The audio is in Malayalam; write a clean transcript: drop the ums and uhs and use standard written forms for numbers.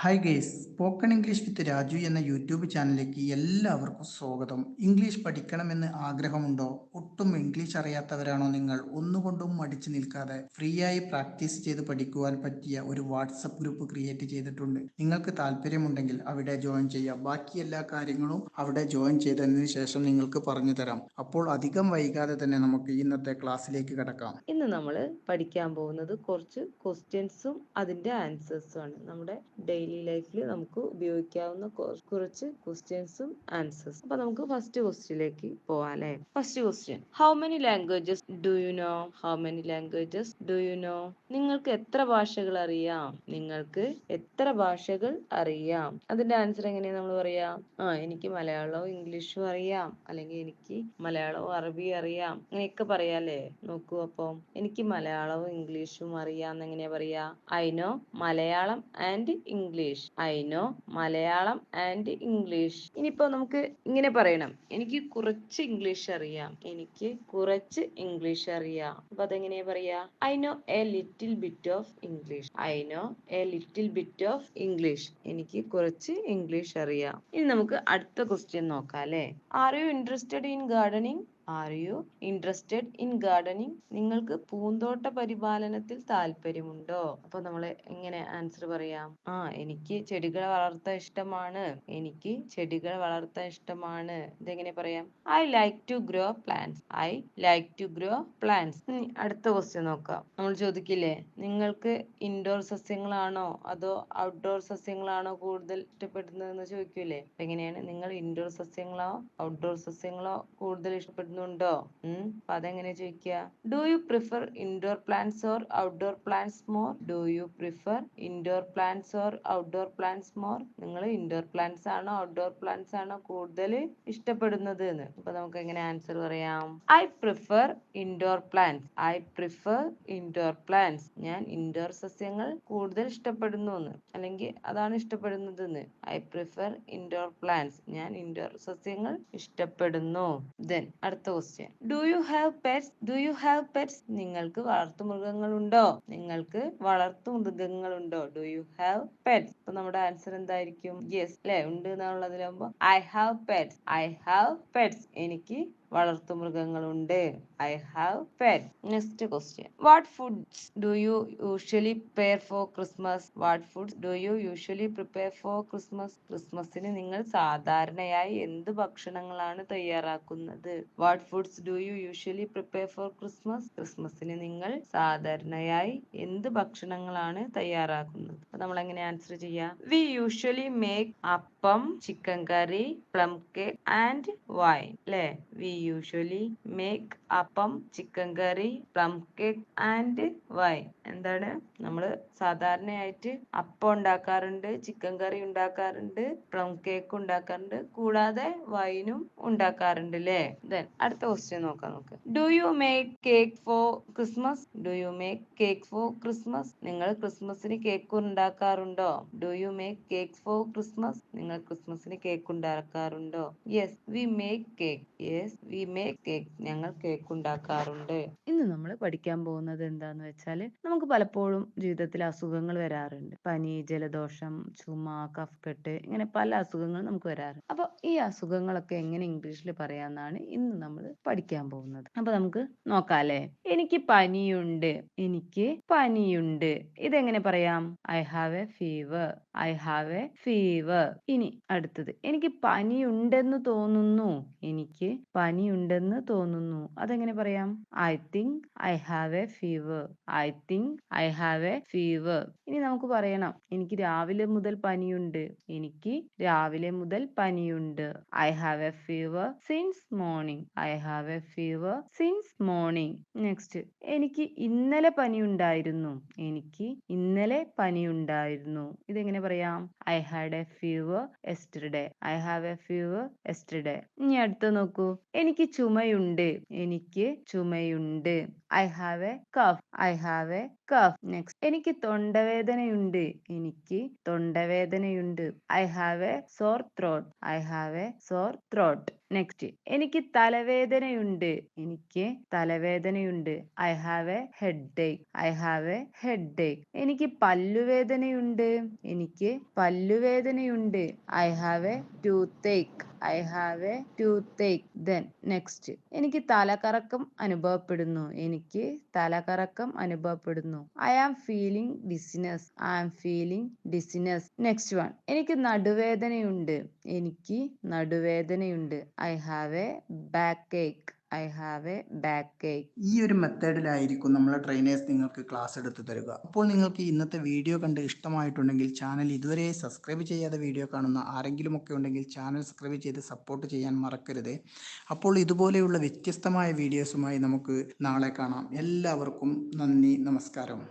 Hi guys spoken English with Raju എന്ന യൂട്യൂബ് ചാനലിലേക്ക് എല്ലാവർക്കും സ്വാഗതം. ഇംഗ്ലീഷ് പഠിക്കണമെന്ന് ആഗ്രഹമുണ്ടോ? ഒട്ടും ഇംഗ്ലീഷ് അറിയാത്തവരാണോ നിങ്ങൾ? ഒന്നുകൊണ്ടും മടിച്ചു നിൽക്കാതെ ഫ്രീ ആയി പ്രാക്ടീസ് ചെയ്ത് പഠിക്കുവാൻ പറ്റിയ ഒരു വാട്സപ്പ് ഗ്രൂപ്പ് ക്രിയേറ്റ് ചെയ്തിട്ടുണ്ട്. നിങ്ങൾക്ക് താല്പര്യമുണ്ടെങ്കിൽ അവിടെ ജോയിൻ ചെയ്യാം. ബാക്കി എല്ലാ കാര്യങ്ങളും അവിടെ ജോയിൻ ചെയ്തതിന് ശേഷം നിങ്ങൾക്ക് പറഞ്ഞു തരാം. അപ്പോൾ അധികം വൈകാതെ തന്നെ നമുക്ക് ഇന്നത്തെ ക്ലാസ്സിലേക്ക് കടക്കാം. ഇന്ന് നമ്മൾ പഠിക്കാൻ പോകുന്നത് കുറച്ച് ക്വസ്റ്റ്യൻസും അതിന്റെ ആൻസേഴ്സും ആണ്. നമ്മുടെ ഡെയിലി ലൈഫിൽ നമുക്ക് ഉപയോഗിക്കാവുന്ന കുറച്ച് ക്വസ്റ്റ്യൻസും ആൻസേഴ്സും. അപ്പൊ നമുക്ക് ഫസ്റ്റ് ക്വസ്റ്റ്യനിലേക്ക് പോവാം അല്ലേ. First question, how many languages do you know? How many languages do you know? നിങ്ങൾക്ക് എത്ര ഭാഷകൾ അറിയാം? നിങ്ങൾക്ക് എത്ര ഭാഷകൾ അറിയാം? അതിന്റെ ആൻസർ എങ്ങനെയാ നമ്മൾ പറയാ? എനിക്ക് മലയാളവും ഇംഗ്ലീഷും അറിയാം, അല്ലെങ്കിൽ എനിക്ക് മലയാളവും അറബി അറിയാം, അങ്ങനെയൊക്കെ പറയാല്ലേ. നോക്കൂ, അപ്പം എനിക്ക് മലയാളവും ഇംഗ്ലീഷും അറിയാം എങ്ങനെയാ പറയാ? I know Malayalam and English. I know Malayalam and English. ഇനിയിപ്പോ നമുക്ക് ഇങ്ങനെ പറയണം, എനിക്ക് കുറച്ച് ഇംഗ്ലീഷ് അറിയാം, എനിക്ക് കുറച്ച് ഇംഗ്ലീഷ് അറിയാം. അപ്പൊ അതെങ്ങനെയാ പറയാ? I know A little bit of English. I know A little bit of English. എനിക്ക് കുറച്ച് ഇംഗ്ലീഷ് അറിയാം. ഇനി നമുക്ക് അടുത്ത ക്വസ്റ്റ്യൻ നോക്കാം അല്ലേ. Are you interested in gardening? Are you interested in gardening? നിങ്ങൾക്ക് പൂന്തോട്ട പരിപാലനത്തിൽ താല്പര്യമുണ്ടോ? അപ്പൊ നമ്മൾ എങ്ങനെ ആൻസർ പറയാം? എനിക്ക് ചെടികൾ വളർത്താൻ ഇഷ്ടമാണ്, എനിക്ക് ചെടികൾ വളർത്താൻ ഇഷ്ടമാണ്. ഇതെങ്ങനെ പറയാം? I like to grow plants. I like to grow plants. അടുത്ത ക്വസ്റ്റ്യൻ നോക്കാം. നമ്മൾ ചോദിക്കില്ലേ, നിങ്ങൾക്ക് ഇൻഡോർ സസ്യങ്ങളാണോ അതോ ഔട്ട്ഡോർ സസ്യങ്ങളാണോ കൂടുതൽ ഇഷ്ടപ്പെടുന്നതെന്ന് ചോദിക്കൂലേ. അപ്പൊ എങ്ങനെയാണ്? നിങ്ങൾ ഇൻഡോർ സസ്യങ്ങളോ ഔട്ട്ഡോർ സസ്യങ്ങളോ കൂടുതൽ ഇഷ്ടപ്പെടുന്നുണ്ടോ? അപ്പൊ അതെങ്ങനെ ചോദിക്കുക? Do you prefer indoor plants or outdoor plants more? Do you prefer indoor plants or outdoor plants more? നിങ്ങൾ ഇൻഡോർ പ്ലാന്റ്സ് ആണോ ഔട്ട്ഡോർ പ്ലാന്റ്സ് ആണോ കൂടുതൽ ഇഷ്ടപ്പെടുന്നത് എന്ന്. അപ്പൊ നമുക്ക് എങ്ങനെ ആൻസർ പറയാം? I prefer indoor plants. I prefer indoor plants. ഞാൻ ഇൻഡോർ സസ്യങ്ങൾ കൂടുതൽ ഇഷ്ടപ്പെടുന്നു എന്ന്, അല്ലെങ്കിൽ അതാണ് ഇഷ്ടപ്പെടുന്നത് എന്ന്. I prefer indoor plants. ഞാൻ ഇൻഡോർ സസ്യങ്ങൾ ഇഷ്ടപ്പെടുന്നു. ദെൻ അടുത്ത question, do you have pets? Do you have pets? നിങ്ങൾക്ക് വളർത്തുമൃഗങ്ങളുണ്ടോ? നിങ്ങൾക്ക് വളർത്തുമൃഗങ്ങളുണ്ടോ? Do you have pets? അപ്പൊ നമ്മുടെ ആൻസർ എന്തായിരിക്കും? യെസ് അല്ലെ, ഉണ്ട് എന്നുള്ളതിലാകുമ്പോ I have pets. I have pets. എനിക്ക് വളർത്തുമൃഗങ്ങളുണ്ട്. I have pets. Next question, what foods do you usually prepare for Christmas? What foods do you usually prepare for Christmas? ക്രിസ്മസിന് നിങ്ങൾ സാധാരണയായി എന്ത് ഭക്ഷണങ്ങളാണ് തയ്യാറാക്കുന്നത്? What foods do you usually prepare for Christmas? ക്രിസ്മസിന് നിങ്ങൾ സാധാരണയായി എന്ത് ഭക്ഷണങ്ങളാണ് തയ്യാറാക്കുന്നത്? അപ്പൊ നമ്മൾ എങ്ങനെ ആൻസർ ചെയ്യാ? വി യൂഷ്വലി മേക്ക് അപ്പം, chicken curry, plum cake and wine. അല്ലെ, വി യൂഷ്വലി മേക്ക് അപ്പം, chicken curry, plum cake and wine. എന്താണ്? നമ്മള് സാധാരണയായിട്ട് അപ്പം ഉണ്ടാക്കാറുണ്ട്, ചിക്കൻ കറി ഉണ്ടാക്കാറുണ്ട്, പ്ലം കേക്ക് ഉണ്ടാക്കാറുണ്ട്, കൂടാതെ വൈനും ഉണ്ടാക്കാറുണ്ട് അല്ലേ. ദെൻ അടുത്ത ക്വസ്റ്റ്യൻ നോക്കാം നമുക്ക്. Do you make cake for Christmas? Do you make cake for Christmas? നിങ്ങൾ ക്രിസ്മസിന് കേക്ക് ഉണ്ടാക്കാറുണ്ടോ? Do you make cake for Christmas? നിങ്ങൾ ക്രിസ്മസിന് കേക്ക് ഉണ്ടാക്കാറുണ്ടോ? Yes we make cake. Yes we make cake. ഞങ്ങൾ കേക്ക് ഉണ്ടാക്കാറുണ്ട്. ഇന്ന് നമ്മൾ പഠിക്കാൻ പോകുന്നത് എന്താന്ന് വെച്ചാൽ, നമുക്ക് പലപ്പോഴും ജീവിതത്തിൽ അസുഖങ്ങൾ വരാറുണ്ട്. പനി, ജലദോഷം, ചുമ, കഫക്കെട്ട്, ഇങ്ങനെ പല അസുഖങ്ങളും നമുക്ക് വരാറുണ്ട്. അപ്പൊ ഈ അസുഖങ്ങളൊക്കെ എങ്ങനെ ഇംഗ്ലീഷിൽ പറയാന്നാണ് ഇന്ന് നമ്മൾ പഠിക്കാൻ പോകുന്നത്. അപ്പൊ നമുക്ക് നോക്കാം അല്ലേ. എനിക്ക് പനിയുണ്ട്. എനിക്ക് പനിയുണ്ട്. ഇതെങ്ങനെ പറയാം? I have a fever. I have a fever. ഇനി അടുത്തത്, എനിക്ക് പനിയുണ്ടെന്ന് തോന്നുന്നു. എനിക്ക് പനിയുണ്ടെന്ന് തോന്നുന്നു. അതെങ്ങനെ പറയാം? I think I have a fever. I think I have a fever. ഇനി നമുക്ക് പറയണം, എനിക്ക് രാവിലെ മുതൽ പനിയുണ്ട്. എനിക്ക് രാവിലെ മുതൽ പനിയുണ്ട്. I have a fever since morning. I have a fever since morning. Next, എനിക്ക് ഇന്നലെ പനിയുണ്ടായിരുന്നു. എനിക്ക് ഇന്നലെ പനിയുണ്ടായിരുന്നു. ഇതെങ്ങനെ പറയാം? I had a fever yesterday. I have a fever yesterday. ഇനി അടുത്ത നോക്കൂ, എനിക്ക് ചുമയുണ്ട്. എനിക്ക് ചുമയുണ്ട്. I have a cough. I have a cough. Next, എനിക്ക് തൊണ്ടവേദനയുണ്ട്. എനിക്ക് തൊണ്ടവേദനയുണ്ട്. I have a sore throat. I have a sore throat. Next, എനിക്ക് തലവേദനയുണ്ട്. എനിക്ക് തലവേദനയുണ്ട്. I have a headache. I have a headache. എനിക്ക് പല്ലുവേദനയുണ്ട്. എനിക്ക് പല്ലുവേദനയുണ്ട്. I have a toothache. I have a toothache. Then next, എനിക്ക് തലകറക്കം അനുഭവപ്പെടുന്നു. എനിക്ക് തലകറക്കം അനുഭവപ്പെടുന്നു. I am feeling dizziness. I am feeling dizziness. Next one, എനിക്ക് നടുവേദനയുണ്ട്. എനിക്ക് നടുവേദനയുണ്ട്. I have a backache. I have a backache. ഈ ഒരു മെത്തേഡിലായിരിക്കും നമ്മളെ ട്രെയിനേഴ്സ് നിങ്ങൾക്ക് ക്ലാസ് എടുത്ത് തരിക. അപ്പോൾ നിങ്ങൾക്ക് ഇന്നത്തെ വീഡിയോ കണ്ട് ഇഷ്ടമായിട്ടുണ്ടെങ്കിൽ ചാനൽ ഇതുവരെ സബ്സ്ക്രൈബ് ചെയ്യാതെ വീഡിയോ കാണുന്ന ആരെങ്കിലുമൊക്കെ ഉണ്ടെങ്കിൽ ചാനൽ സബ്സ്ക്രൈബ് ചെയ്ത് സപ്പോർട്ട് ചെയ്യാൻ മറക്കരുത്. അപ്പോൾ ഇതുപോലെയുള്ള വ്യത്യസ്തമായ വീഡിയോസുമായി നമുക്ക് നാളെ കാണാം. എല്ലാവർക്കും നന്ദി, നമസ്കാരം.